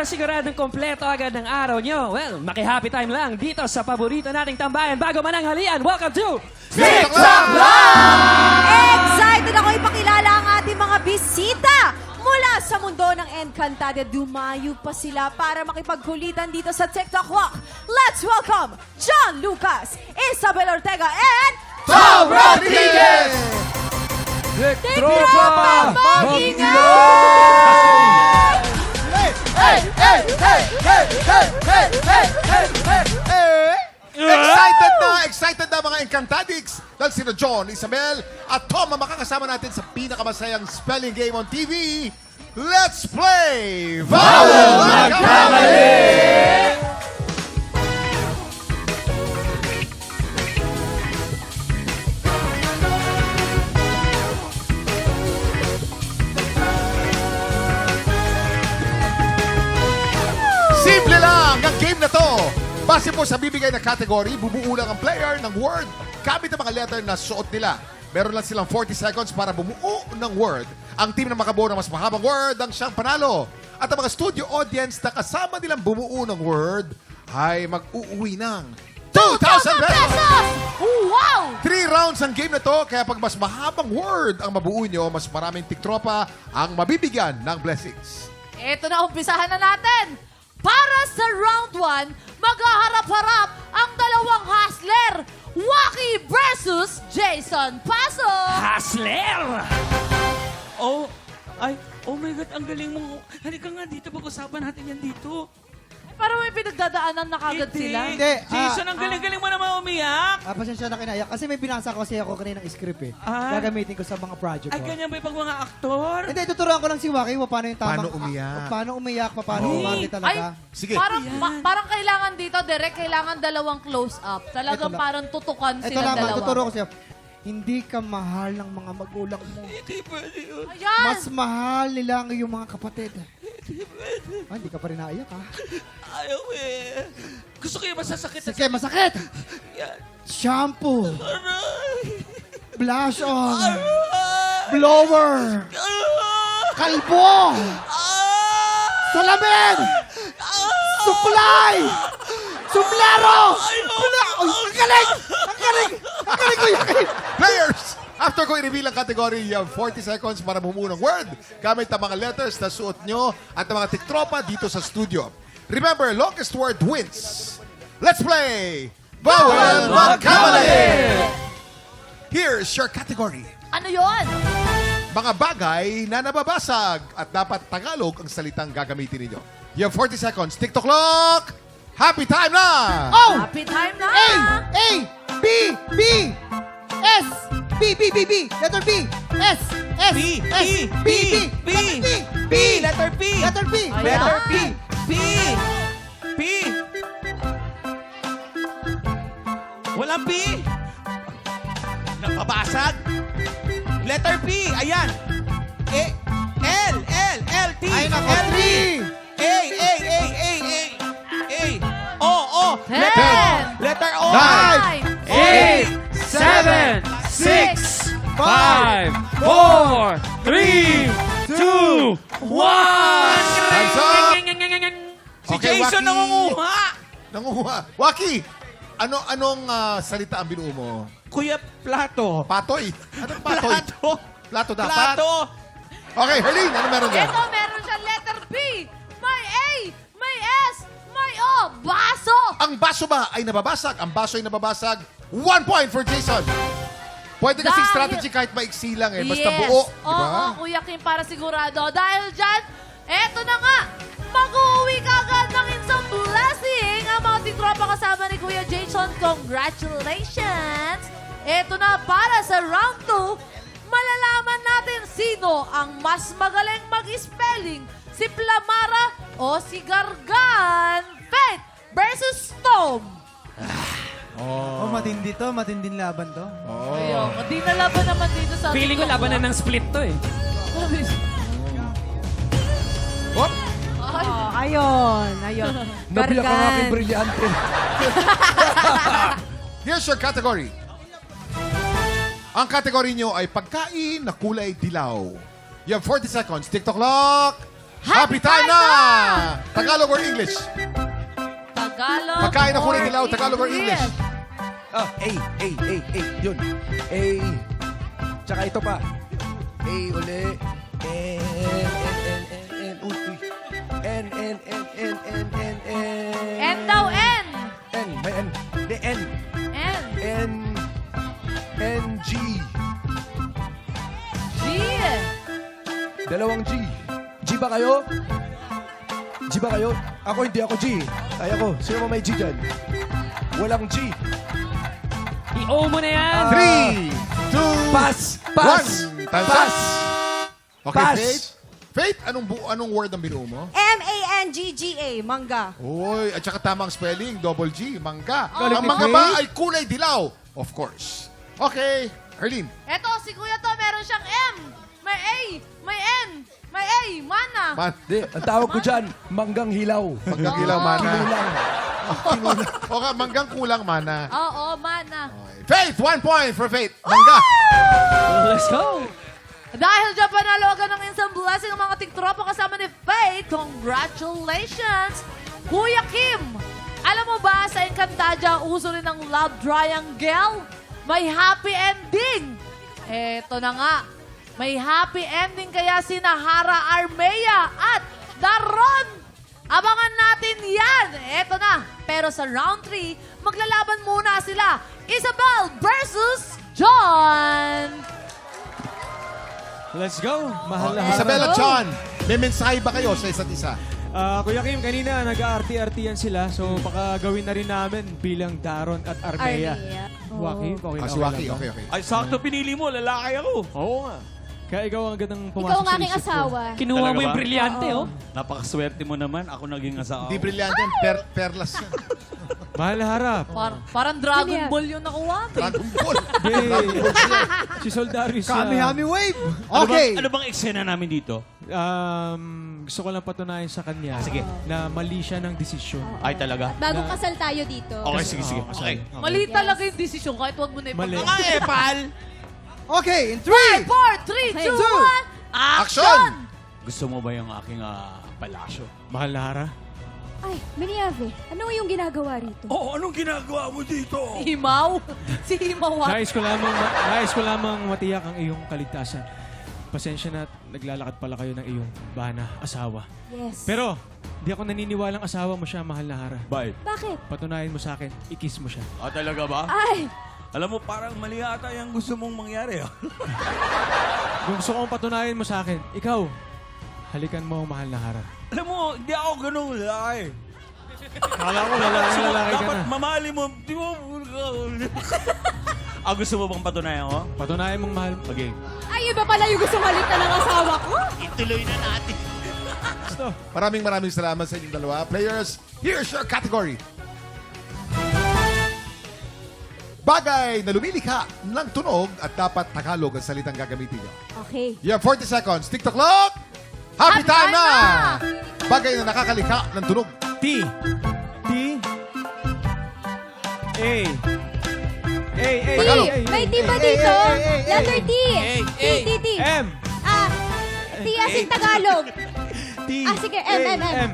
para siguradong kompleto agad ng araw nyo, well, maki-happy time lang dito sa paborito nating tambayan bago mananghalian. Welcome to TikTok Excited ako ipakilala ang ating mga bisita. Mula sa mundo ng Encantada, dumayo pa sila para makipagkulitan dito sa TikTok Walk. Let's welcome John Lucas, Isabel Ortega, and Tom Rodriguez! Tropa Mag-ingay! Hey! Excited na mga Encantadics dahil sina John, Isabel at Tom ang makakasama natin sa pinakamasayang spelling game on TV. Let's play Vowel Magkamali! Simple lang ang game na to. Base po sa bibigay na category, bubuo lang ang player ng word gamit ang mga letter na suot nila. Meron lang silang 40 seconds para bumuo ng word. Ang team na makabuo ng mas mahabang word ang siyang panalo. At ang mga studio audience na kasama nilang bumuo ng word ay mag-uuwi ng 2,000 pesos! Wow! 3 rounds ang game na to, kaya pag mas mahabang word ang mabuo nyo, mas maraming tiktropa ang mabibigyan ng blessings. Ito na, umpisahan na natin. Para sa round 1, maghaharap-harap ang dalawang hustler, Waki versus Jason Paso. Hustler! Oh my God, ang galing mo. Halika nga dito, pag-usapan natin yan dito. Para may pinagdadaanan na kagad sila. Hindi. Jason, ang galing-galing mo naman umiyak. Pasensya na kinaiyak. Kasi may binasa ko kasi ako kanina ng script eh. Ah. Gagamitin ko sa mga project Ay, ko. ganyan ba yung pag mga aktor? Hindi, tuturuan ko lang si Waki paano yung tamang... Paano umiyak. Paano umiyak, paano umagi talaga. Sige. Parang kailangan dito, direct, kailangan dalawang close-up. Talagang Ito lang. parang tutukan Ito sila lang, dalawa. tuturo ko siya. Hindi ka mahal ng mga magulang mo. Hindi pwede yun. Ayan! Mas mahal nila ang iyong mga kapatid. Hindi ka pa rin naiyak ha. Ayaw eh. Gusto ko yung masasakit. Sige, masakit! Yan. Shampoo, Aray! blush on, Aray! blower, kalbo, salamin, suklay, suplero! Ang galing! Ang galing! Ang galing ko yakin! Players! After ko i-reveal ang category, you have 40 seconds para bumuo ng word gamit ang mga letters na suot nyo at ang mga tiktropa dito sa studio. Remember, longest word wins. Let's play Vowel Magkamali! Here's your category. Ano yon? Mga bagay na nababasag at dapat Tagalog ang salitang gagamitin ninyo. You have 40 seconds. TikTok clock! Happy time na! Oh! Happy time na! A, B, B, S, B, B, B, B, letter B, S, S, B, S, B, B, B, letter P. letter P, Ayan. letter P. P. P. Walang P. Napabasag. Letter P. Ayan. L, T. Ay, nako, L, T. 3, A. O. Letter O. 9, 8, 7, 6, 5, 4, 3, 2, 1. Time's up. Si Okay, Jason Waki. nangunguha. Nanguha. Waki! Anong salita ang binuo mo? Kuya Plato. Patoy. Anong patoy? Plato. Plato dapat? Plato. Okay, Herlene, ano meron dyan? Ito, meron siya letter B. May A, may S, may O. Baso! Ang baso ba ay nababasag? Ang baso ay nababasag. 1 point for Jason. Pwede kasing Dahil- strategy kahit maiksi lang eh. Basta Yes. buo. Oo, Diba? Kuya Kim, para sigurado. Dahil dyan, eto na nga. Mag-uwi ka agad ng insang blessing ang mga titropa kasama ni Kuya Jason. Congratulations! Eto na para sa round 2. Malalaman natin sino ang mas magaling mag-spelling. Si Plamara o si Gargan. Faith versus Tom. Oh, matindi to, matinding laban to. Ayun, di na laban naman dito sa... Feeling ko laban na ng split to eh. Hop! Ayun. Nabiyak ang aking brilyante. Here's your category. Ang category nyo ay pagkain na kulay dilaw. You have 40 seconds. TikTok clock. Happy time na! Tagalog or English? Tagalog Pagkain na kulay or dilaw, Tagalog or English? Yun. Tsaka ito pa. Uli. N daw, N. May N. Hindi, N. N. G. G. Dalawang G. G ba kayo? G ba kayo? Ako hindi ako G. Kaya ko. Sino mo may G dyan? Walang G. I-O mo na yan. 3, 2, Pass! Pass! 1. Time's Pass! up. Okay, Pass! Faith. Faith, anong word ang binuo mo? M-A-N-G-G-A, mangga. Uy, at saka tamang spelling, double G, mangga. Galing Ang ni mangga Faith. ba ay kulay dilaw? Of course. Okay, Herlene. Eto, si Kuya to, meron siyang M. May A. May N. May A. Mana. Di, ang tawag ko dyan, manggang hilaw. Manggang hilaw, mana. Kinulang. Okay, manggang kulang, mana. Oo, Mana. Faith, 1 point for Faith. Mangga. Let's go. Dahil dyan panalo agad ng instant blessing ang mga tiktropa kasama ni Faith. Congratulations! Kuya Kim, alam mo ba sa Encantadia uso rin ang love triangle? May happy ending. Eto na nga. May happy ending kaya si Nahara Armea at Daron. Abangan natin yan. Eto na. Pero sa round 3, maglalaban muna sila. Isabel versus John. Let's go! Mahal na Isabella, John, may mensahe ba kayo sa isa't isa? Kuya Kim, kanina nag-aarti-artiyan sila. So, baka gawin na rin namin bilang Daron at Armea. Joaquin, okay Si Waki, lang ba? okay. Ay, sakto pinili mo. Lalaki ako. Oo nga. Kaya ikaw ang gandang pumasok Ikaw ang sa aking isip ko. asawa. Kinuha Talaga mo yung ba? brilyante, oh. Napakaswerte mo naman. Ako naging asawa. Di brilyante, perlas yan. Mahal na harap. Parang Dragon Ano yan? Ball yung nakuha. Dragon Ball. Yay! Si Soldarius Kami-hami wave. Ano Okay. Ano bang eksena namin dito? Gusto ko lang patunayan sa kanya Sige. na mali siya ng desisyon. Ay, talaga? Bagong kasal tayo dito. Okay, sige, sige. Okay. Mali talaga yung desisyon kahit huwag mo na Mali. ipagkaka. Nga eh, pal! Okay, in 3, 4, 3, 2, 1, Action! action! Gusto mo ba yung aking palasyo? Mahal na hara. Ay, Miniave, ano yung ginagawa rito? Oh, anong ginagawa mo dito? Himaw? Si Himaw. Nais ko lamang matiyak ang iyong kaligtasan. Pasensya na at naglalakad pala kayo ng iyong bana, asawa. Yes. Pero, di ako naniniwalang asawa mo siya, mahal na hara. Bye. Bakit? Patunayan mo sa akin, i-kiss mo siya. Ah, talaga ba? Ay, Alam mo, parang mali ata yung gusto mong mangyari. Kung gusto kong patunayan mo sa akin, ikaw, halikan mo, mahal na hara. Alam mo, hindi ako ganun lalaki. Akala ko lalaki ka Dapat na. mamali mo. Di mo... gusto mo bang patunayan ko? Patunayan mong mahal. Okay. ay iba pala yung gusto halika ng asawa ko. Ituloy na natin. Gusto. Maraming salamat sa inyong dalawa. Players, here's your category. Bagay na lumilikha ng tunog at dapat Tagalog ang salitang gagamitin nyo. Okay. You have 40 seconds. TikTok clock! Happy time na! Bagay na nakakalikha ng tunog. T. T. A. A. A. Tagalog. A. May T ba dito? Letter T. Hey, T, hey. T, T. M. Ah, T as in Tagalog. T. Ah, sige, M, M, M.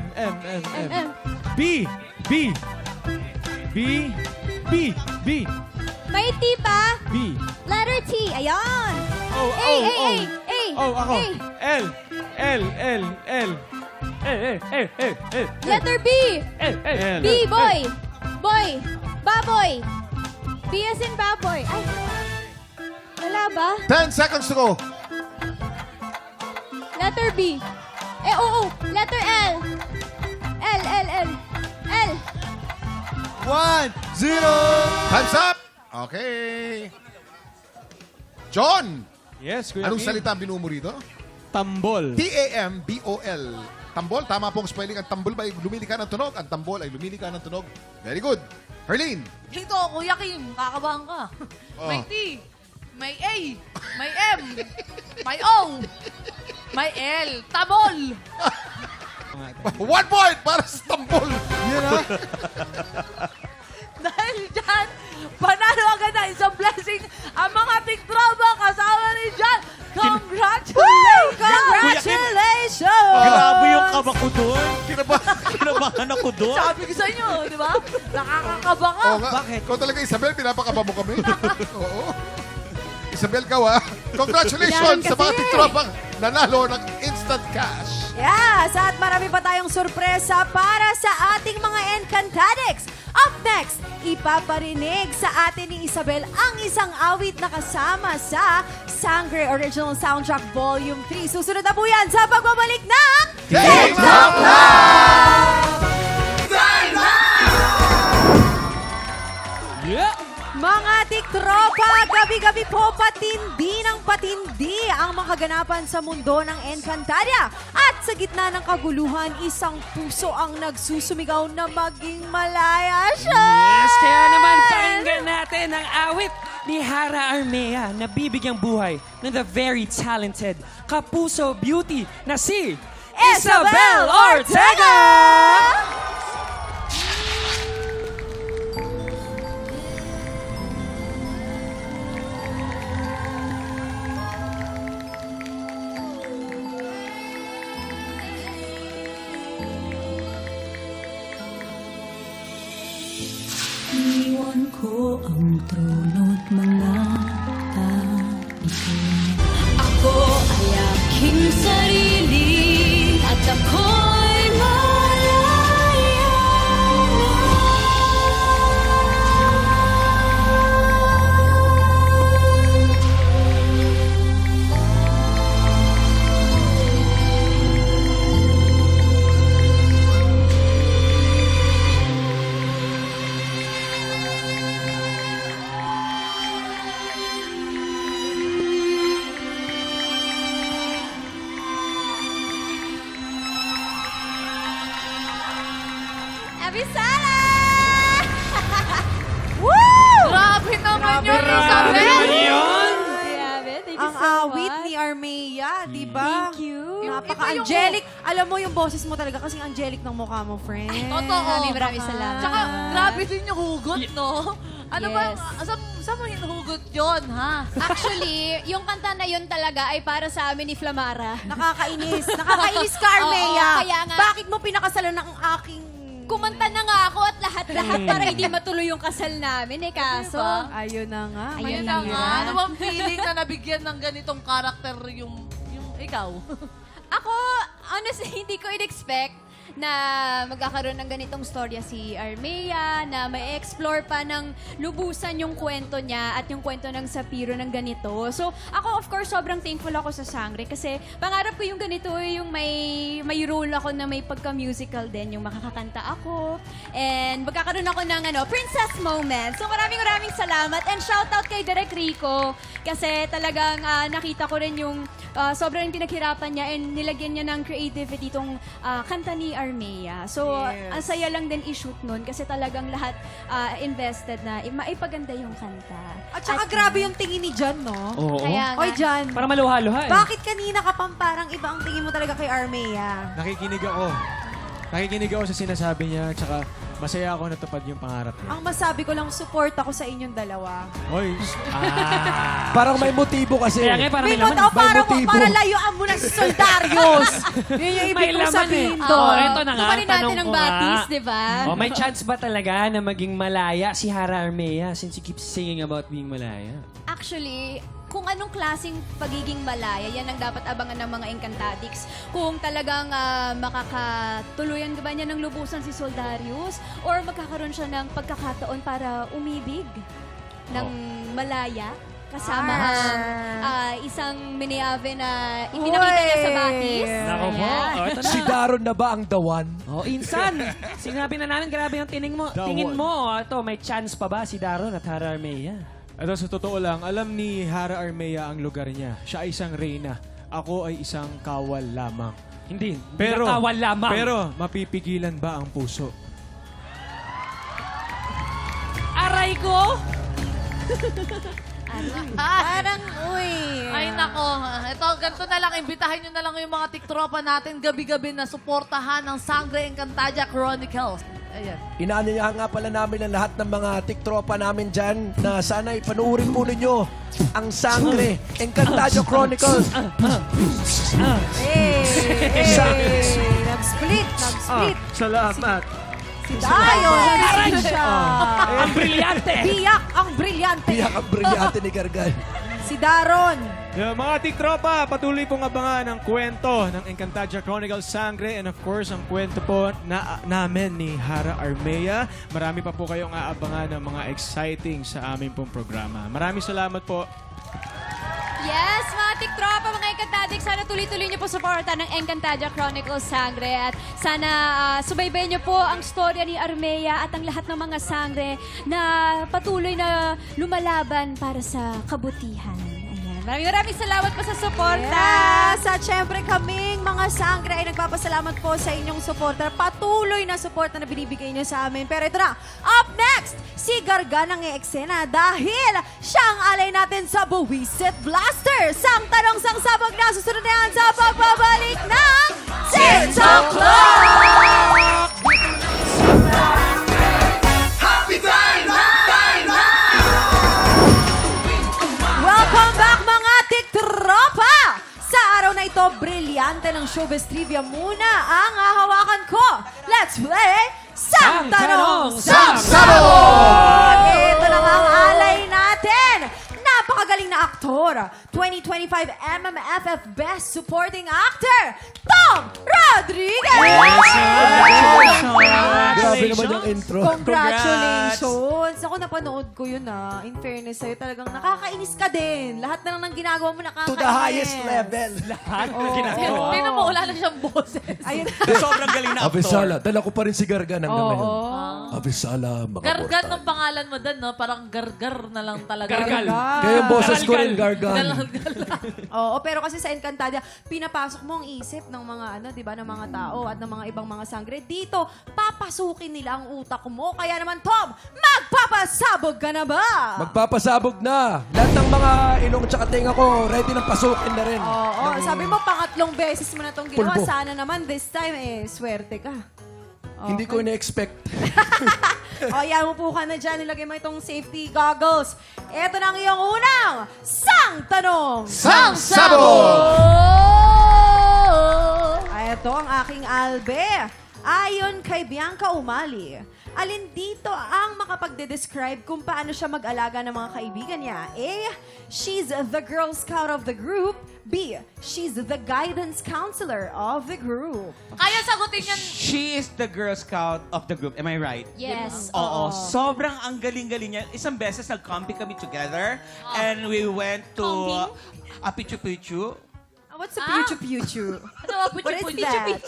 M. B. B. B. B. B. May T pa? B. Letter T. Ayan. Oh, A, oh, A, oh. A, A. Oh, ako. A. L. L. L. L. Letter B. L. B, boy. Boy. Baboy. B as in baboy. Ay. Wala ba? 10 seconds to go. Letter B. Oo. Letter L. L, L, L. L. 1, 0. Time's up! Okay. John, Yes, Kuya anong Kim. salita ang binuo mo rito? Tambol. T-A-M-B-O-L. Tambol, tama pong spelling. Ang tambol ba ay lumilika ng tunog? Ang tambol ay lumilika ng tunog. Very good. Herlene. Dito, Kuya Kim, kakabahan ka. Oh. May T, may A, may M, may O, may L. Tabol! 1 point para sa tambol. Yun ha? Dahil dyan, panalo agad na isang blessing ang mga tiktropa kasama ni John. Congratulations! Grabe yung Napakaba ka. Oo nga. Ikaw talaga, Isabel, pinapakaba mo kami. Oo. Isabel, kawa. Congratulations sa mga tiktropang nanalo ng instant cash. Yes, at marami pa tayong sorpresa para sa ating mga Encantadix. Up next, ipaparinig sa atin ni Isabel ang isang awit na kasama sa Sangre Original Soundtrack Volume 3. Susunod na po yan sa pagbabalik ng TikTok Yeah! Mga tiktropa, gabi-gabi po patindi ng patindi ang mga kaganapan sa mundo ng Encantadia. At sa gitna ng kaguluhan, isang puso ang nagsusumigaw na maging malaya siya. Yes, kaya naman pakinggan natin ang awit ni Hara Armea na bibigyang buhay ng the very talented Kapuso Beauty na si Isabel Ortega! Iwan ko ang trono't mga tabi ko. Ako ay aking sarili at ako'y malaya Abisala! Grabe naman yun, Isabel. Grabe, thank you Ang so awit much. ni Armea, di ba? Thank you. Napaka-angelic. Alam mo yung boses mo talaga kasing angelic ng mukha mo, friend. Totoo. Maraming salamat. Tsaka, grabe din yung hugot, no? Ano ba, Yes. saan mo hinuhugot yun, ha? Actually, yung kanta na yun talaga ay para sa amin ni Flamara. Nakakainis. Nakakainis ka, Armea. Oo, kaya nga. Bakit mo pinakasalan ng aking... Kumanta na nga ako at lahat-lahat para hindi matuloy yung kasal namin eh. Kaso, Ayun na nga. Ayun Ayun na na nga. Ano bang feeling na nabigyan ng ganitong karakter yung ikaw? ako, honestly, hindi ko in-expect na magkakaroon ng ganitong storya si Armea, na may explore pa ng lubusan yung kwento niya at yung kwento ng Sapiro ng ganito. So, ako of course, sobrang thankful ako sa Sangre kasi pangarap ko yung ganito, yung may role ako na may pagka-musical din, yung makakakanta ako. And magkakaroon ako ng princess moment. So, maraming salamat and shoutout kay Direk Rico kasi talagang nakita ko rin yung sobrang pinaghirapan niya and nilagyan niya ng creativity itong kanta ni Armea. So, ang saya lang din i-shoot nun kasi talagang lahat invested na maipaganda yung kanta. At saka grabe yung tingin ni John, no? Oo. Kaya nga. Oy, John. Para maluha-luha eh. Bakit kanina ka pang parang iba ang tingin mo talaga kay Armea? Nakikinig ako. Nakikinig ako sa sinasabi niya, tsaka masaya ako natupad yung pangarap niya. Ang masabi ko lang, support ako sa inyong dalawa. Hoy, Parang may motibo kasi. Kaya nga, parang may May laman. motibo. Para, motibo. para layuan mo na si Soldarius. Yun yung ibig May kong laman sabihin eh. doon. Oh, eto na nga, Kumarin natin tanong ng ko batis, nga. di ba? Oh, may chance ba talaga na maging malaya si Hara Armea since you keep singing about being malaya? Actually, kung anong klaseng pagiging malaya, yan ang dapat abangan ng mga Encantadix. Kung talagang makakatuluyan ba niya ng lubusan si Soldarius or magkakaroon siya ng pagkakataon para umibig ng malaya kasama ang isang miniave na ipinakita niya sa batis. Nako po. Ayan. Oh, ito na. Si Daron na ba ang dawan? Oh, insan. Sinabi na namin, grabe yung tingin mo. Dawan. Tingin mo, ito, may chance pa ba si Daron at Hara Armea? ito sa totoo lang, alam ni Hara Armea ang lugar niya. Siya ay isang reyna. Ako ay isang kawal lamang. Hindi. Pero, Nakawal lamang. pero mapipigilan ba ang puso? Aray ko! Parang, uy. Ay, nako. Ito, ganito na lang. Imbitahin nyo na lang yung mga tiktropa natin gabi-gabi na suportahan ang Sangre Encantadia Chronicles. Ayan. Inaanyayahan nga pala namin ang lahat ng mga tiktropa namin dyan na sana'y panuurin mo ninyo ang Sangre Encantadia Chronicles. Hey, hey. Nag-split. Salamat. Si Dayon. Sino siya? Ang brilyante! Biyak ang brilyante. Biyak ang brilyante ni Gargan. Si Daron. Mga tiktropa, patuloy pong abangan ang kwento ng Encantadia Chronicles Sangre and of course, ang kwento po namin ni Hara Armea. Marami pa po kayong aabangan ng mga exciting sa aming pong programa. Maraming salamat po. Yes, mga tiktropa, mga Encantadix, sana tuloy-tuloy niyo po suporta ng Encantadia Chronicles Sangre at sana subaybayan niyo po ang storya ni Armea at ang lahat ng mga sangre na patuloy na lumalaban para sa kabutihan. Ayan. Maraming salamat po sa suporta. Yes! At syempre kaming mga sangre ay nagpapasalamat po sa inyong suporta. Patuloy na suporta na binibigay niyo sa amin. Pero ito na, up next, si Gargan ang i-eksena dahil siyang alay natin sa Buwisit Blaster. Sang tanong, sang sabog na susunod na yan sa pagbabalik ng TikTok Clock! Welcome back mga tiktropa! Sa araw na ito, brilyante ng showbiz trivia muna ang hahawakan ko. Let's play Sang Tanong, Sang Sabog! Ito na ang alay natin. Napakagaling na aktor. 2025 MMFF Best Supporting Actor, Tom Rodriguez! Grabe naman yung intro. Congratulations! Ako napanood ko yun In fairness sa'yo, talagang nakakainis ka din. Lahat na lang ng ginagawa mo nakakainis. To the highest level. Lahat na ginagawa. Tingnan mo, wala na siyang boses. Ayun. Sobrang galing na actor. Abisala. Dala ko pa rin si Gargan hanggang ngayon. Abisala, mga Gargan mortal. ang pangalan mo doon, no? Parang gargar na lang talaga. Gargal. Kaya yung boses ko rin, Gargan. Oo, pero kasi sa Encantadia, pinapasok mo ang isip ng mga di ba, ng mga tao at ng mga ibang mga sangre. Dito, papasukin nila ang utak mo. Kaya naman, Tom, magpapasabog ka na ba? Magpapasabog na. Lahat ng mga ilong tsaka tinga ko, ready ng pasukin na rin. Oo, sabi mo, pangatlong beses mo na itong ginawa. Pulbo. Sana naman, this time, swerte ka. Hindi ko ina-expect. O, yan, upo ka na dyan. Nilagay mo itong safety goggles. Ito na ang iyong unang Sang Tanong, Sang Sabog! Ito ang aking albe. Ayon kay Bianca Umali, alin dito ang makapagde-describe kung paano siya mag-alaga ng mga kaibigan niya? A. She's the Girl Scout of the group. B. She's the guidance counselor of the group. Kaya sagutin yan. She is the Girl Scout of the group. Am I right? Yes. Oo. Sobrang ang galing-galing niya. Isang beses nag-camping kami together and we went to Pichu Picchu. What's a Pichu-Pichu? Ano ba, What is that?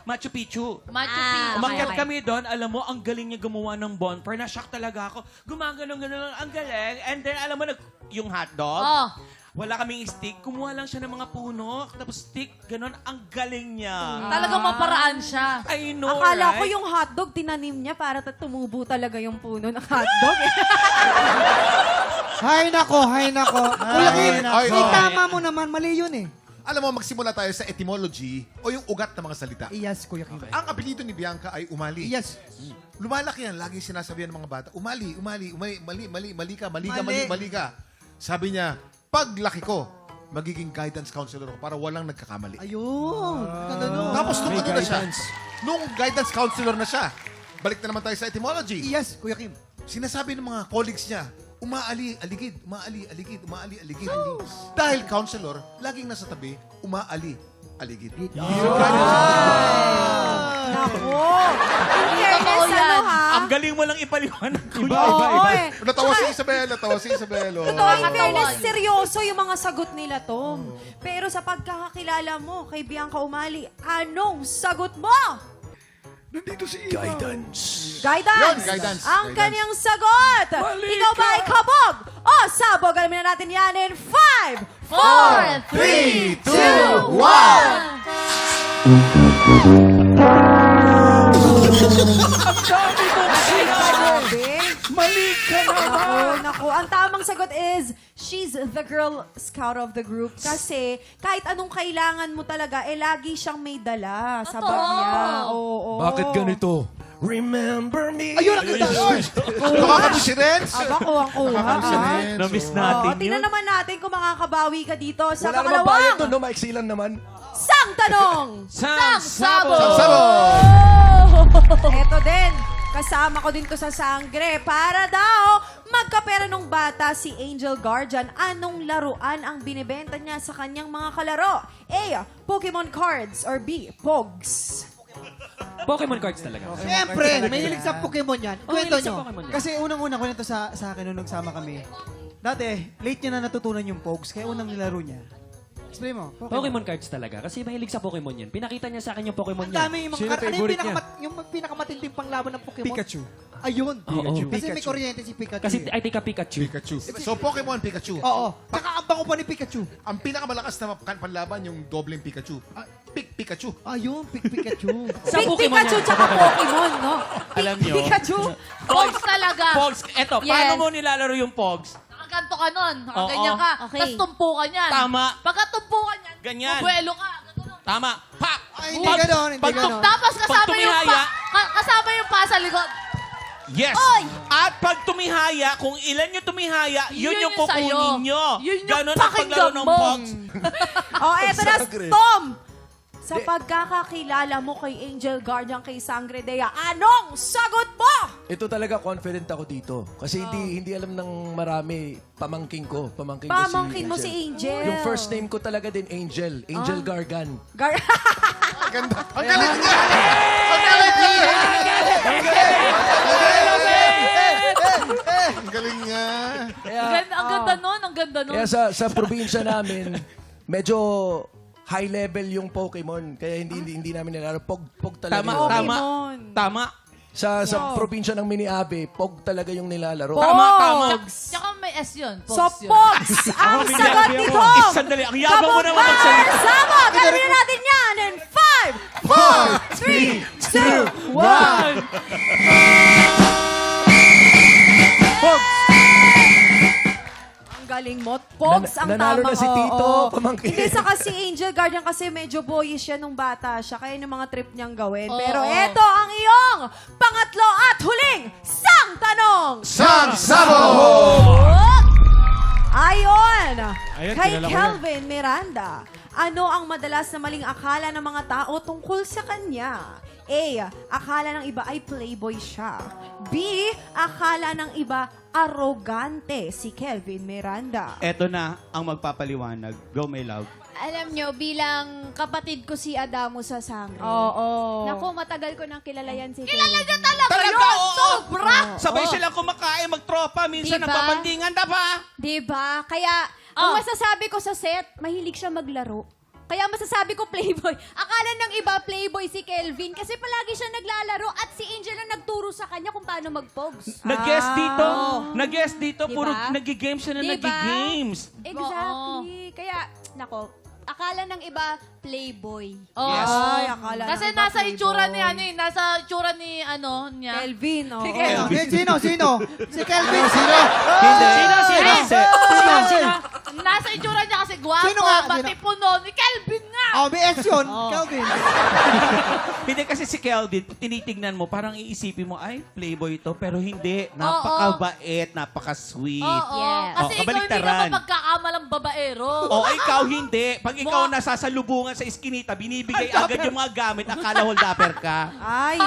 Machu Picchu. Machu Picchu. Umakyat kami doon. Alam mo, ang galing niya gumawa ng bonfire. Na-shock talaga ako. Gumagano-gano lang. Ang galing. And then, alam mo, yung hotdog. Oh. Wala kaming stick. Kumuha lang siya ng mga puno. Tapos stick. Ganon. Ang galing niya. Talagang maparaan siya. I know, Akala right? ko yung hotdog, tinanim niya para tumubo talaga yung puno ng hotdog. Hay nako, hay nako. Kuya Kim, Ay, tama mo naman, mali yun Alam mo, magsimula tayo sa etymology o yung ugat ng mga salita. Yes, Kuya Kim. Ang apelido ni Bianca ay Umali. Yes. Lumalaki yan. Laging sinasabihan ng mga bata, Umali, Umali, Umali, mali ka, mali ka. Sabi niya, paglaki ko, magiging guidance counselor ko para walang nagkakamali. Ayun. Ganda nun. Tapos nung May ano na siya, guidance. nung guidance counselor na siya, balik na naman tayo sa etymology. Yes, Kuya Kim. Sinasabi ng mga colleagues niya, umaali, aligid, umaali, aligid, umaali, aligid. Dahil counselor, laging nasa tabi, umaali, aligid. Naku! In fairness, Ang galing mo lang ipaliwanag ko. Oo, eh. Natawa si Isabel, natawa si Isabel. oh. Totoo, in fairness, seryoso yung mga sagot nila, Tom. Pero sa pagkakakilala mo kay Bianca Umali, anong sagot mo? Guidance. Guidance. Yun, guidance. Ang Guidance. kanyang sagot. Ikaw ba ay kabog o sabog? Alamin na natin yan in 5, 4, 3, 2, 1. Mali ka naman! Naku, ang tamang sagot is, she's the Girl Scout of the group. Kasi, kahit anong kailangan mo talaga, lagi siyang may dala sa bag niya. Oo. Bakit ganito? Remember me. Ayun, ang ganda. Nakakano si Renz? Aba, kuha. Na-miss natin Oo, tingnan naman natin kung makakabawi ka dito sa Wala namang bayad pangalawang doon, no? Maiksilan naman. Sang Tanong! Sang Sabog! Sabog! Ito din, Kasama ko din to sa sangre para daw magkapera nung bata si Angel Guardian. Anong laruan ang binibenta niya sa kanyang mga kalaro? A. Pokemon cards or B. Pogs? Pokemon cards talaga. Siyempre, mahilig sa Pokemon yan. Oh, Kwento mahilig sa nyo. Pokemon yan. Kasi unang-una kwento sa akin nung nagsama kami. Dati, late niya na natutunan yung Pogs, kaya unang nilaro niya. Explain mo. Pokemon cards talaga. Kasi mahilig sa Pokemon yan. Pinakita niya sa akin yung Pokemon Ang niya. dami yung mga Sino karta. Ano favorite niya? yung pinakamatinding panglaban ng Pokemon? Pikachu. Ayun. Oo. Kasi may kuryente si Pikachu. Kasi eh. I think a Pikachu. Pikachu. So, Pokemon, Pikachu. Oo. Tsaka ang bango pa ni Pikachu. Ang pinakamalakas na panlaban, yung dobleng Pikachu. Pikachu. Ayun, Pikachu. Sa Big Pokemon Pikachu yan. tsaka Pokemon, no? Alam nyo? Pikachu. Pogs talaga. Pogs. Eto, Yes. paano mo nilalaro yung Pogs? Nakaganto ka nun. Oo. Nakaganyan ka. Okay. Tapos tumpukan yan. Tama. Pagka tumpukan yan, Ganyan. mabuelo ka. Ganun. Tama. Pak! Ay, hindi ganon, hindi ganon. Tapos Pag kasama yung tumihaya, kasama yung pa sa likod. yes! At pag tumihaya, kung ilan yung tumihaya, yun yung Yun yung sa'yo. kukunin nyo. Yun yung Ganon ang paglaro ng pakinggan mo. Pogs. Eto na, Sangre. Tom! Sa pagkakakilala mo kay Angel Guardian kay Sangre Dea, anong sagot mo? Ito talaga confident ako dito. Kasi hindi alam ng marami. Pamangking ko si Pamangkin mo Angel. si Angel. Yung first name ko talaga din Angel. Angel Gargan. Ganda. Ang galing niya! Ang galing niya! Ang galing niya. Ang ganda nun, ang ganda nun. Kaya sa probinsya namin, medyo high level yung Pokemon. Kaya hindi namin nilalaro. Pog talaga Tama, yun. tama. Pokemon. Tama. Sa probinsya ng Miniabe, Pog talaga yung nilalaro. Tama, tama. Tsaka may S yun. So, Pogs yun. Pogs ang Ako, sagot hindi ni ako. Tom. Sandali, ang yabang mo naman magsalita. Sama! Gawin na natin yan in 5, 4, 3, 2, 1. Pogs! Ang galing mo. Pogs ang Nanalo tama. na si Tito, Oo. pamangkin. Hindi sa kasi Angel Guardian kasi medyo boyish siya nung bata siya. Kaya yung mga trip niyang gawin. Pero eto ang iyong pangatlo at huling sang tanong. Sang Sabo! Ayon! Ayan, Kay kilala ko Kelvin Miranda, ano ang madalas na maling akala ng mga tao tungkol sa kanya? A. Akala ng iba ay playboy siya. B. Akala ng iba arrogante si Kelvin Miranda. Eto na ang magpapaliwanag. Go, my love. Alam nyo, bilang kapatid ko si Adamo sa Sangre. Oo. Naku, matagal ko nang kilala yan si Kilala Kelvin. niya talaga Talaga, yun. oo. Sobra. Sabay silang kumakain, magtropa, minsan Diba? nagpapandingan, diba? Diba? Kaya, ang masasabi ko sa set, mahilig siya maglaro. Kaya masasabi ko playboy. Akala ng iba playboy si Kelvin kasi palagi siya naglalaro at si Angel ang nagturo sa kanya kung paano mag-pogs. Nag-guest dito. Nag-guest dito. Diba? Puro nag-games siya na Diba? nag-games. Exactly. Kaya, nako, akala ng iba playboy. Oo. Yes. Ay, akala Kasi ng iba nasa itsura ni playboy. nasa itsura ni niya. Kelvin, oo. Sino? Si Kelvin. Sino? Hindi. Sino? Nasa itsura niya kasi gwapo, Sino nga? matipuno. Ni Kelvin nga. Oh, may S yun. Kelvin. Hindi kasi si Kelvin, tinitignan mo, parang iisipin mo, ay, playboy ito. Pero hindi. Napakabait, napaka-sweet. Oo. Yes. Kasi ikaw hindi kabaliktaran. ka pagkakamalang babaero. O ikaw hindi. Pag ikaw nasasalubungan sa iskinita, binibigay agad yung mga gamit, akala hold-upper ka. Ay,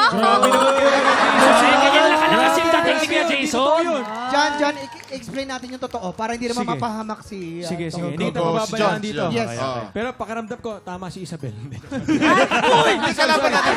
Ganyan lang ka na kasi dating si Kuya Jason. John, explain natin yung totoo para hindi naman Sige. mapahamak si... Sige. Go, Hindi kita go, pababayaan John, dito. John. Yes. Okay. Pero pakiramdam ko, tama si Isabel. Hindi kalaban natin.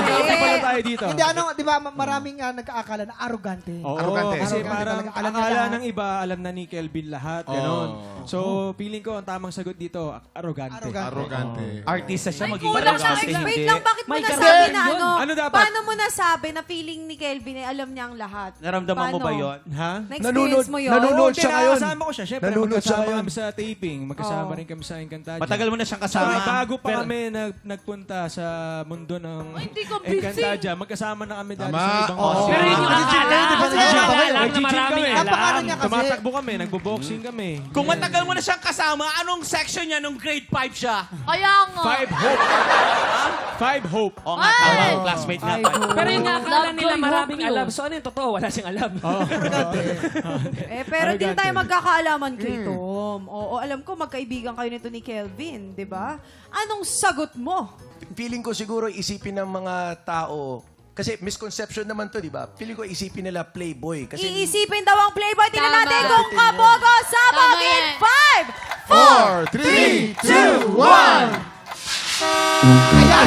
Hindi pala tayo dito. Hindi, di ba maraming nagkaakala na arrogante. Oo, Arrogante. kasi Arrogante parang talaga. Alam niya akala lahat. ng iba, alam na ni Kelvin lahat. Ganon. So, feeling ko, ang tamang sagot dito, arrogante. Arrogante. Artista siya, magiging kulang arrogante, siya. hindi. wait lang, bakit mo May nasabi karapatan na yun. ano? Ano dapat? Paano mo nasabi na feeling ni Kelvin ay alam niya ang lahat? Naramdaman mo Paano? ba yun? Ha? Na-experience mo yun? Nanonood Oo, siya ngayon. Kasama ko siya. Siyempre, Nanonood siya magkasama ngayon. kami sa taping. Magkasama rin kami sa Encantadia. Matagal mo na siyang Saka kasama. bago pa kami nagpunta sa mundo ng hindi ko busy. Encantadia, magkasama na kami dati Tama. sa ibang Oo. office. Pero yun yung akala. Alam na maraming alam. Napakaano niya kasi. Tumatakbo kami, nagbo-boxing kami. Kung matagal mo na siyang kasama, anong section niya nung grade 5 siya? Kaya nga. Five Hope. Oo nga, tama. Classmate nga. Pero yung akala Love nila Joy maraming Hope alam. So ano yung totoo? Wala siyang alam. Pero hindi na tayo Arrogante. magkakaalaman kay Tom. Oo, alam ko magkaibigan kayo nito ni Kelvin, di ba? Anong sagot mo? Feeling ko siguro isipin ng mga tao, Kasi misconception naman to, di ba? Feeling ko isipin nila playboy. Kasi Iisipin daw ang Playboy. Tingnan Tama. natin kung kabogo sabog Tama in yan. 5, 4, 3, 2, 1. Ayan!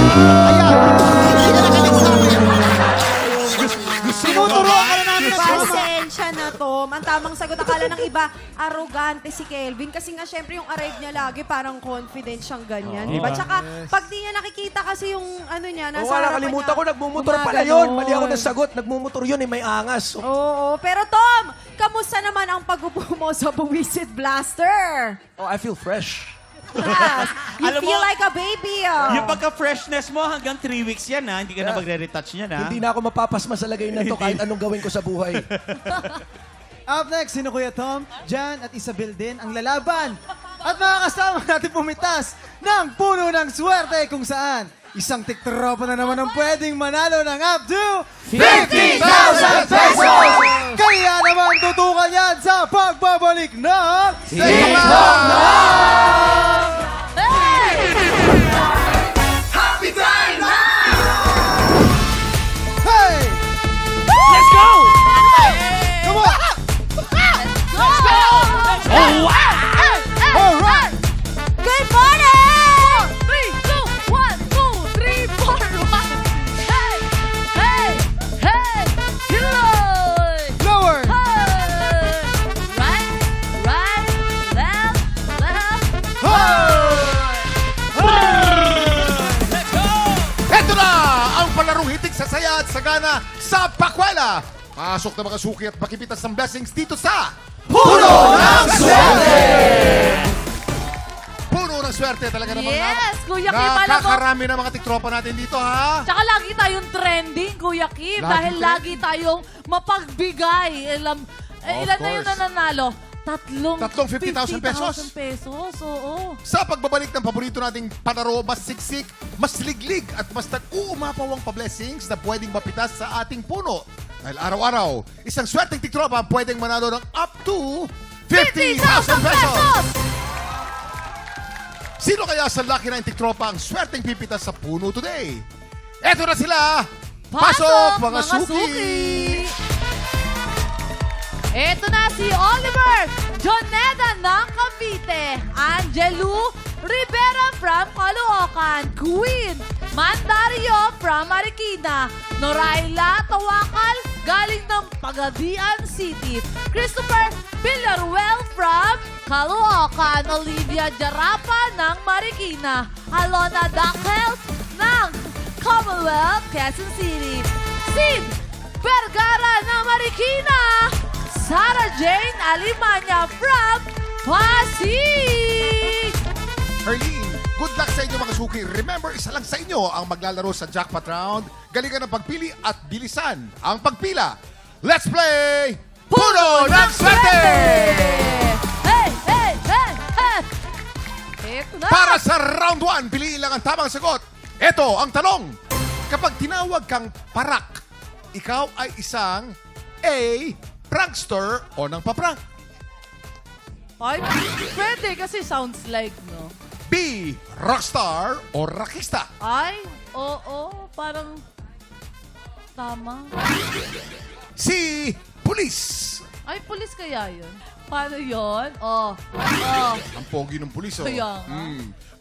Sinuturuan ka na namin ng tama. Pasensya na, Tom. Ang tamang sagot, akala ng iba, arrogante si Kelvin. Kasi nga, syempre, yung arrive niya lagi, parang confident siyang ganyan. Diba? Tsaka, pag di niya nakikita kasi yung ano niya, nasa wala, harapan kalimutan niya, ko, nagmumotor pala gumaganon. yun. Mali ako ng sagot, nagmumotor yun, may angas. Oo. Pero, Tom, kamusta naman ang pag-upo mo sa Buwisit Blaster? Oh, I feel fresh. Yes. You Alam feel mo, like a baby. Yung pagka-freshness mo hanggang 3 weeks yan, ha? Hindi ka na magre-retouch niyan, ha? Hindi na ako mapapasma sa lagay na to kahit anong gawin ko sa buhay. Up next, sino Kuya Tom, Jan at Isabel din ang lalaban. At mga kasama natin pumitas ng puno ng swerte kung saan isang tiktropa na naman ang pwedeng manalo ng up to 50,000 pesos! Kaya naman tutukan yan sa pagbabalik ng TikTok Happy time na! Hey! Let's go! Come on! Oh, wow! All right! Good morning! 3, 2, 1, 2, 3, 4, 1. Hey! Hey! Hey! Good! Lower! Hey! Right, left, left. Ito na ang palarong hitik sa saya at sagana sa Pakwela. Pasok na mga suki at makipitas ng blessings dito sa Puno ng Swerte! Puno ng swerte talaga namang Yes, Kuya Kim, alam mo. nakakarami na mga tiktropa natin dito, ha? Tsaka lagi tayong trending, Kuya Kim. Lagi dahil trending. lagi tayong mapagbigay. Ilan na yung course. nananalo? Tatlong 50,000 pesos. pesos, oo. Sa pagbabalik ng paborito nating palaro, mas siksik, mas liglig at mas nag-uumapaw ang pa-blessings na pwedeng mapitas sa ating puno. Dahil araw-araw, isang swerteng tiktropa pwedeng manalo ng up to 50,000 pesos! Sino kaya sa Lucky 9 tiktropa ang swerteng pipitas sa puno today? Eto na sila! Pasok, mga suki! Eto na si Oliver Joneda ng Cavite, Angelu Rivera from Caloocan, Queen Mandario from Marikina, Noraila Tawakal galing ng Pagadian City, Christopher Villaruel from Caloocan, Olivia Jarapa ng Marikina, Alona Dakhel ng Commonwealth, Quezon City, Sid Vergara ng Marikina, Sarah Jane Alimanya from Pasig! Herlene, good luck sa inyo mga suki. Remember, isa lang sa inyo ang maglalaro sa jackpot round. Galingan ng pagpili at bilisan ang pagpila. Let's play Puno ng Swerte! Hey, hey, hey, hey! Eto na! Para sa round 1, piliin lang ang tamang sagot. Ito ang tanong. Kapag tinawag kang parak, ikaw ay isang A. Prankster o nang paprank. Ay, pwede kasi sounds like, no? B. Rockstar o rakista. Ay, oo, parang tama. C. Police. Ay, pulis kaya yun? Paano yun? Ang pogi ng pulis, oh. Kaya nga.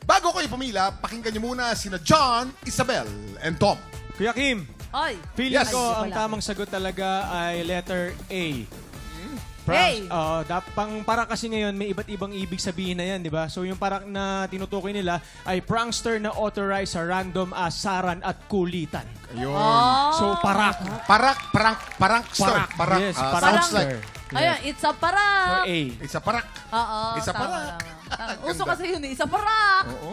Bago kayo pumila, pakinggan niyo muna sina John, Isabel, and Tom. Kuya Kim, Ay, feeling Yes. ko Ay, ang wala. tamang sagot talaga ay letter A. Hey! Parang kasi ngayon may iba't ibang ibig sabihin na yan, di ba? So yung parang na tinutukoy nila ay prankster na authorized sa random asaran at kulitan. Ayun. So parak. Prankster. Parak. Yes, Sounds prankster. like Ayan, it's a So parak. A. it's a parak. Oo, It's a tama, parak. tama. Uso kasi yun, it's a parak. Oo.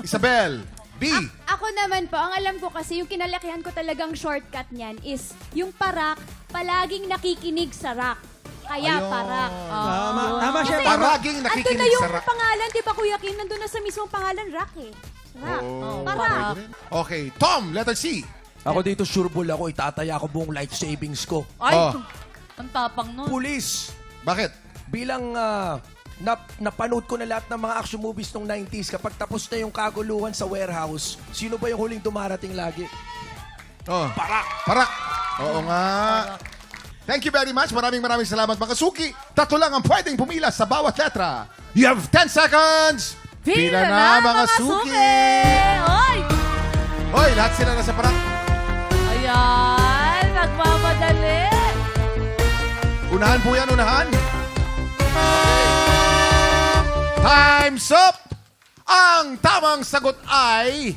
Isabel, B. Ako naman po, ang alam ko kasi yung kinalakihan ko talagang shortcut niyan is yung parak, palaging nakikinig sa rock. Kaya Ayun. parak. Tama siya. Kasi Paraging andun na nakikinig yung sa rock. pangalan, di ba Kuya Kim? Nandun na sa mismong pangalan, rock eh. Rock. Parak. Okay, Tom, letter C. Ako dito, sureball ako, itataya ko buong life savings ko. Ay, Oh. ang tapang nun. Police, Bakit? bilang napanood ko na lahat ng mga action movies nung 90s, kapag tapos na yung kaguluhan sa warehouse, sino ba yung huling dumarating lagi? Oh. Parak. Oo nga. Thank you very much. Maraming salamat mga suki. 3 lang ang pwedeng pumila sa bawat letra. You have 10 seconds. Pila na mga suki! Oy! Hoy, lahat sila nasa parak. Ayan, nagmamadali. Unahan po yan, unahan. Time's up! Ang tamang sagot ay...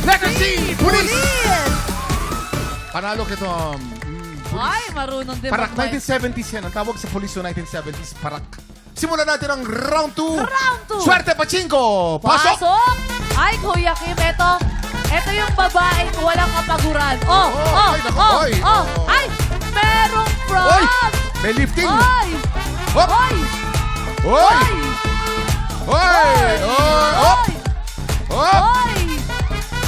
Letter C! Police! Panalo kito. Ay, marunong din Parak, mag- 1970s yan. Ang tawag sa police so 1970s, parak. Simulan natin ang round 2. Round 2. Swerte Pachinko! Pasok! Ay, Kuya Kim, ito yung babaeng walang kapaguran. Ay, naku, oy. Ay, merong Oy! frog. May lifting! Oy! Hop! Oy! Oy! Oy! Hop! Hop! Oy!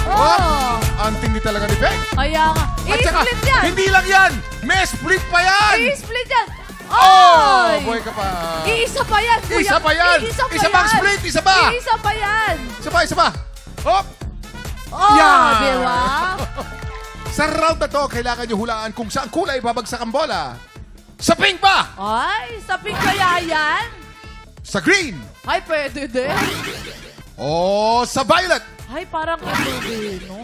Hop! Oh! Ang tindi talaga ni Peg. Kaya nga. At saka, I-split yan. hindi lang yan! May split pa yan! I-split yan. Oh! Oy! Boy ka pa. Iisa pa yan, Kuya. Isa pa yan! Iisa pa Isa pang yan. split! Isa pa! Iisa pa yan. Isa pa! Hop! Oh, Yan. di ba? Sa round na to, kailangan nyo hulaan kung saan kulay babagsak ang bola. Sa pink ba? Ay, sa pink kaya yan? Sa green? Ay, pwede din. O sa violet? Ay, parang ito din, no?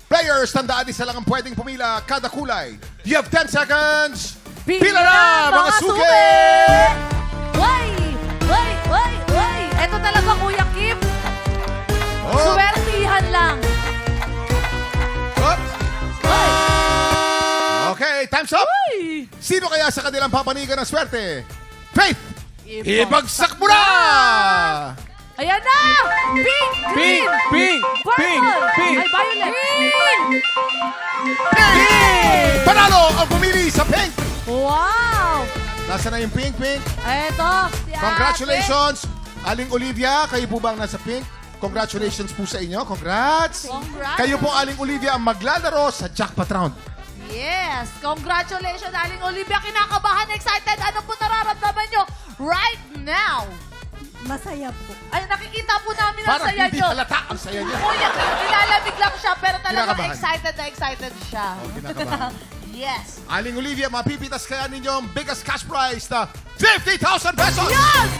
Players, tandaan, isa lang ang pwedeng pumila kada kulay. You have 10 seconds. Pila na, mga suki! Way! Ito talaga, Kuya Kim. Oh. Swertihan lang. Oops. Way! Okay, time's up. Uy! Sino kaya sa kanilang papanigan ng swerte? Faith, Ibagsak ibagsak mo na! Ayan na! Pink! Green! Purple! Pink! Ay, violet! Panalo ang pumili sa pink. Wow! Nasaan na yung pink? Eto, si Congratulations! Aling Olivia, kayo po ba ang nasa pink? Congratulations po sa inyo. Congrats! Congrats. Kayo po, Aling Olivia, ang maglalaro sa jackpot round. Yes! Congratulations, Aling Olivia. Kinakabahan, excited. Ano po nararamdaman nyo right now? Masaya po. Ay, nakikita po namin ang Parang saya hindi nyo. halata ang saya niya. Kuya, nilalamig lang siya, pero talagang Kinakabahan. excited na excited siya. Kinakabahan. Yes! Aling Olivia, mapipitas kaya ninyo ang biggest cash prize na 50,000 pesos! Yes!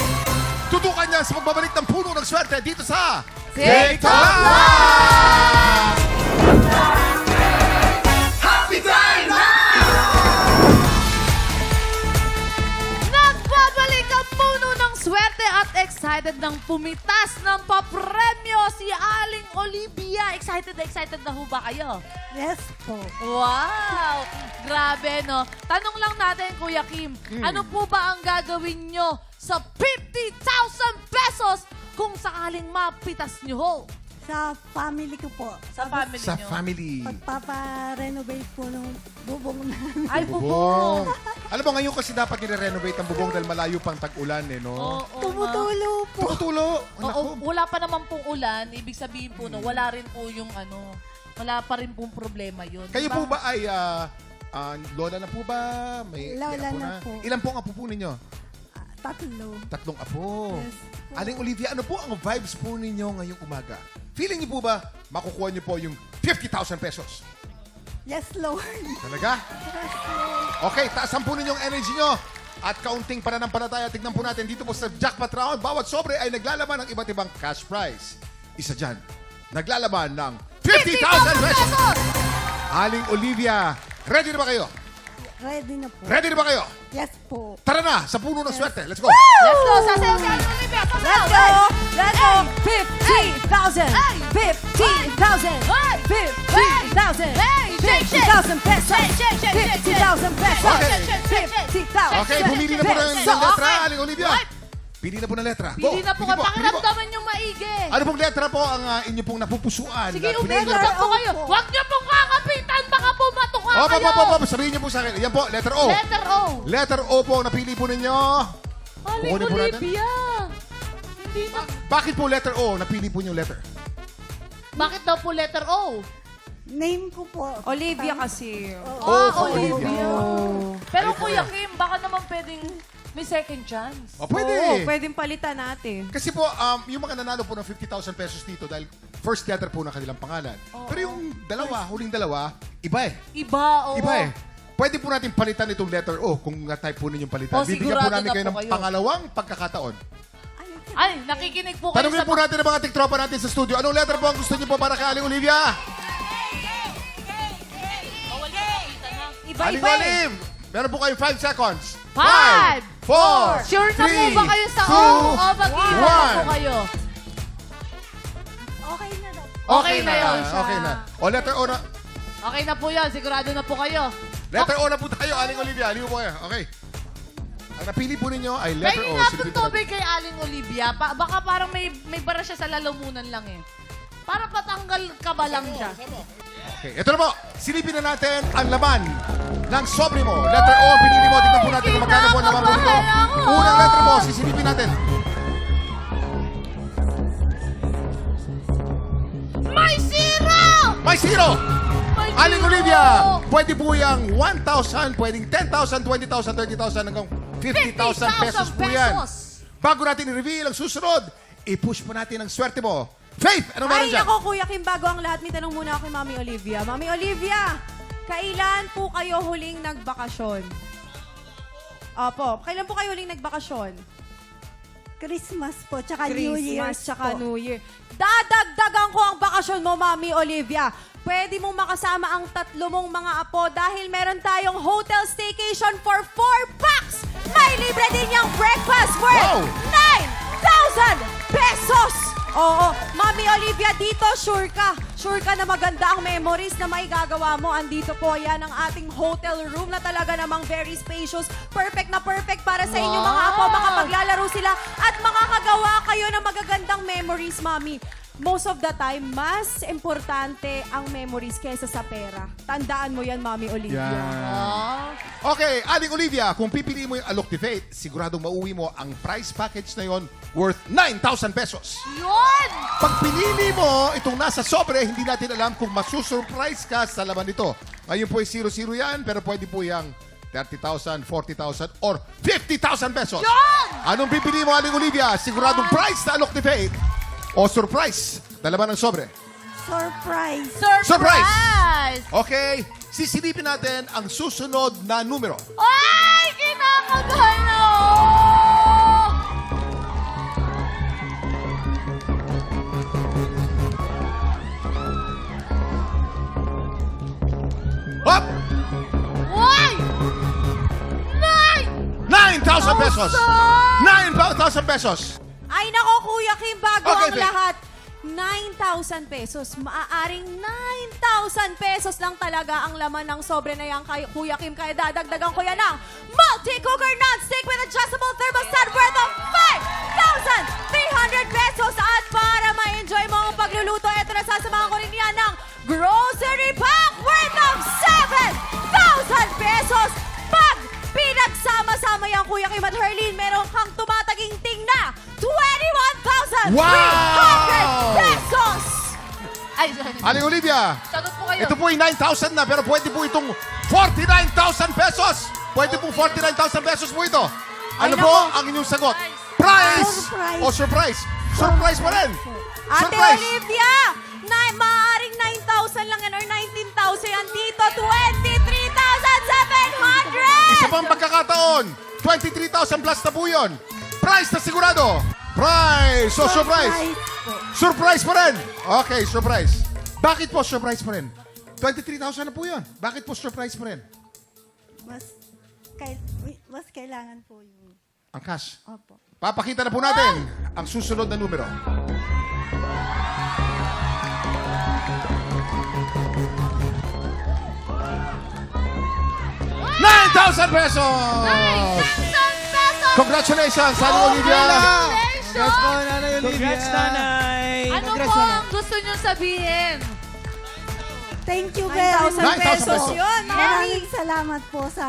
Tutukan niya sa pagbabalik ng puno ng swerte dito sa TikTok Live! Happy time Nagbabalik ang puno ng swerte at excited ng pumitas ng papremyo si Aling Olivia. Excited na ho ba kayo? Yes po. Wow! Grabe, no? Tanong lang natin, Kuya Kim, ano po ba ang gagawin nyo sa 50,000 pesos kung sakaling mapitas nyo ho? Sa family ko po. Sa family Sa nyo? family. Pagpapa-renovate po ng bubong namin. Ay, bubong! Alam mo, ngayon kasi dapat nire-renovate ang bubong dahil malayo pang tag-ulan, eh, no? Oo, Tumutulo po. Tumutulo. Oo, wala pa naman pong ulan. Ibig sabihin po, no, wala rin po yung wala pa rin pong problema yun. Kayo Diba? po ba ay lola na po ba? May Lola apo na po. Ilan po ang apo po ninyo? 3. 3 apo. Yes po. Aling Olivia, ano po ang vibes po ninyo ngayong umaga? Feeling niyo po ba makukuha niyo po yung 50,000 pesos? Yes, Lord. Talaga? Okay, taasan po ninyong energy nyo. At kaunting pananampalataya, tignan po natin dito po sa jackpot round. Bawat sobre ay naglalaman ng iba't ibang cash prize. Isa dyan, naglalaman ng 50,000 pesos! Aling Olivia, ready na ba kayo? Ready na po. Ready na ba kayo? Yes po. Tara na, sa puno ng swerte. Let's go! Let's go! Sasayaw si Aling Olivia! Let's go! Let's go! 50,000! 50,000! Hey! 50,000! Hey! Shake, shake! 50,000 pesos! Shake, shake, shake, shake, 50,000 pesos! Okay. 50,000! Okay, pumili na po ng So, letra, okay. Aling Olivia. Right. Pili na po ng letra. Pili na po pili kayo. pili po. Pakiramdaman yung maigi. Ano pong letra po ang inyo pong napupusuan? Sige, na pinili umili niyo na po? po kayo. Huwag niyo pong kakapitan. Baka pumatuka Opo, kayo. opo, sabihin niyo po sa akin. Yan po, letter O. Letter O. Letter O po ang napili po ninyo. Aling Kukunin po natin. Olivia. Hindi na. Bakit po letter O? Napili po niyo letter. Bakit daw po letter O? Name ko po. Olivia kasi. O for Olivia. Pero Kuya Kim, baka naman pwedeng may second chance. O, pwede. Oo, pwedeng palitan natin. Kasi po, yung mga nanalo po ng 50,000 pesos dito dahil first letter po ng kanilang pangalan. Pero yung dalawa, huling dalawa, iba eh. Iba, oo. Iba eh. Pwede po natin palitan itong letter O kung type po ninyong palitan. O, Bibigyan po sigurado namin na kayo po ng kayo. pangalawang pagkakataon. Ay, nakikinig po kayo Tanungin sa... po natin ang mga tiktropa natin sa studio. Anong letter po ang gusto niyo po para kay Aling Olivia? Aling Iba-iba eh. Olive! Meron po kayong 5 seconds. 5, 4, Sure na po ba kayo sa O? O mag-iwan na po kayo? Okay na daw. Okay na yun siya. Okay na. O, letter O na. Okay na po yun. Sigurado na po kayo. Letter O na po tayo, Aling Olivia. Aliw po kayo. Okay. Ang napili po ninyo ay letter O. Kaya nga Silipin po tubig kay Aling Olivia. Baka parang may bara siya sa lalamunan lang eh. Para patanggal ka ba lang siya? Okay, ito na po. Silipin na natin ang laman ng sobre mo. Letter O ang pinili mo. Tignan po natin kung magkano po ang laman po nito. Unang letter mo, sisilipin natin. May zero! May zero! May Aling zero! Olivia, pwede po yung 1,000, pwedeng 10,000, 20,000, 30,000, hanggang 50,000 pesos po yan. Bago natin i-reveal ang susunod, i-push po natin ang swerte mo. Faith, ano meron Ay, dyan? ako, Kuya Kim, bago ang lahat, may tanong muna ako kay Mami Olivia. Mami Olivia, kailan po kayo huling nagbakasyon? Opo, kailan po kayo huling nagbakasyon? Christmas po, tsaka New Year Christmas, tsaka New Year. Dadagdagan ko ang bakasyon mo, Mami Olivia. Pwede mong makasama ang 3 mong mga apo dahil meron tayong hotel staycation for 4 packs. May libre din yung breakfast worth 9,000 pesos. Oo, Mami Olivia, dito sure ka. Sure ka na maganda ang memories na maigagawa mo. Andito po yan ang ating hotel room na talaga namang very spacious. Perfect na perfect para sa inyong mga apo. Makapaglalaro sila at makakagawa kayo ng magagandang memories, Mami. Most of the time, mas importante ang memories kaysa sa pera. Tandaan mo yan, Mami Olivia. Okay, Aling Olivia, kung pipiliin mo yung Alok ni Faith, siguradong mauwi mo ang price package na yon worth 9,000 pesos. Yun! Pag pinili mo itong nasa sobre, hindi natin alam kung masusurprise ka sa laman nito. Ngayon po ay 0-0 yan, pero pwede po yung 30,000, 40,000, or 50,000 pesos. Yun! Anong pipili mo, Aling Olivia? Siguradong price na Alok ni Faith o surprise? Dalaman ng sobre. Surprise! Surprise! Okay, sisilipin natin ang susunod na numero. Ay! Kinakagahan na ako! Up! Uy! 9,000 pesos! 9,000 pesos! Ay nako, Kuya Kim, bago Okay, ang Faith. lahat, 9,000 pesos. Maaaring 9,000 pesos lang talaga ang laman ng sobre na yan kay Kuya Kim. Kaya dadagdagan ko yan ng multi-cooker non-stick with adjustable thermostat worth of 5,300 pesos. At para ma-enjoy mo ang pagluluto, eto na sasamahan ko rin yan ng grocery pack worth of 7,000 pesos. Pag pinagsama-sama yan, Kuya Kim at Herlene, meron kang tumataginting na 21,300 pesos! Ay, sorry. Aling Olivia, Sagot po kayo. ito po ay 9,000 na, pero pwede po itong 49,000 pesos. Pwede po 49,000 pesos po ito. Ano Ay, po nako. ang inyong sagot? Price Surprise. o surprise? Surprise pa rin. Ate Surprise. Olivia, maaaring 9,000 lang yan or 19,000 yan dito. 23,700! Isa pang pagkakataon. 23,000 plus na po yun. Price na sigurado. Price o surprise? Surprise pa rin. Okay, surprise. Bakit po surprise pa rin? 23,000 na po yun. Bakit po surprise pa rin? Mas kailangan po yung... Ang cash. Opo. Papakita na po natin ang susunod na numero. ₱9,000 pesos! 9,000 pesos! Congratulations, Aling Olivia! Congrats po, Nanay Olivia. Congrats, nanay! Ano Congrats, po Nanay. ang gusto nyo sabihin? Thank you very 9,000 much. 9,000 pesos pesos. yun, Mami. Maraming salamat po sa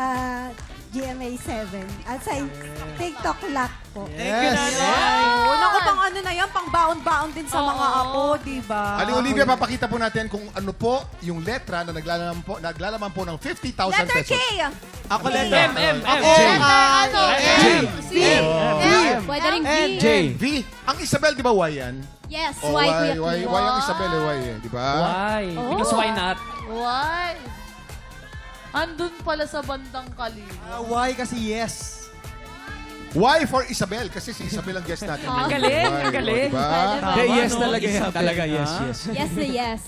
GMA 7 at sa TikTok Lock po. Thank you, Yes. nanay! Oh, naku, pang ano na yan, pang baon-baon din sa mga apo, di ba? Aling Olivia, papakita po natin kung ano po yung letra na naglalaman po ng 50,000 Letter pesos. K! Ako lang. M. Letter ano? J. M. Pwede rin N, G. J. V, ang Isabel, di ba Y yan? Yes, Oh, why, why, Kuya why, Kim? why ang Isabel Y eh, di ba? Why? Because why not? Why? Andun pala sa bandang kaliwa. Why kasi yes. Why for Isabel? Kasi si Isabel ang guest natin. Ang galing, Why, ang galing. Diba? Hindi, yes no? talaga yan. Isabel Talaga, na. yes, yes. Yes na yes.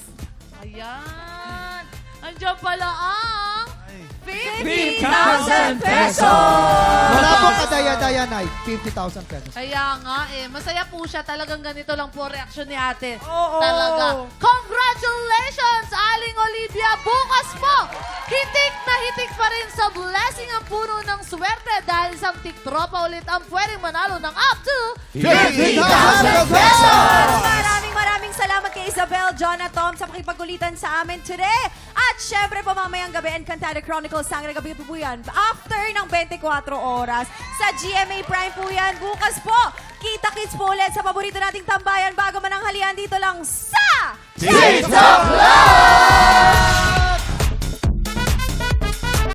Ayan. Andiyan pala ang 50,000 pesos! Wala pong kadaya-daya night. 50,000 pesos. Kaya nga masaya po siya. Talagang ganito lang po reaksyon ni ate. Oo. Talaga. Congratulations, Aling Olivia. Bukas po, hitik na hitik pa rin sa blessing ang puno ng swerte dahil isang tiktropa ulit ang pwedeng manalo ng up to 50,000 pesos! Maraming salamat kay Isabel, John at Tom sa pakipagkulitan sa amin today. At syempre po mamayang gabi, Encantada Chronicles Sangre Gabi po yan. After ng 24 oras sa GMA Prime po yan. Bukas po, kita-kits po ulit sa paborito nating tambayan bago mananghalian dito lang sa TikTok Live!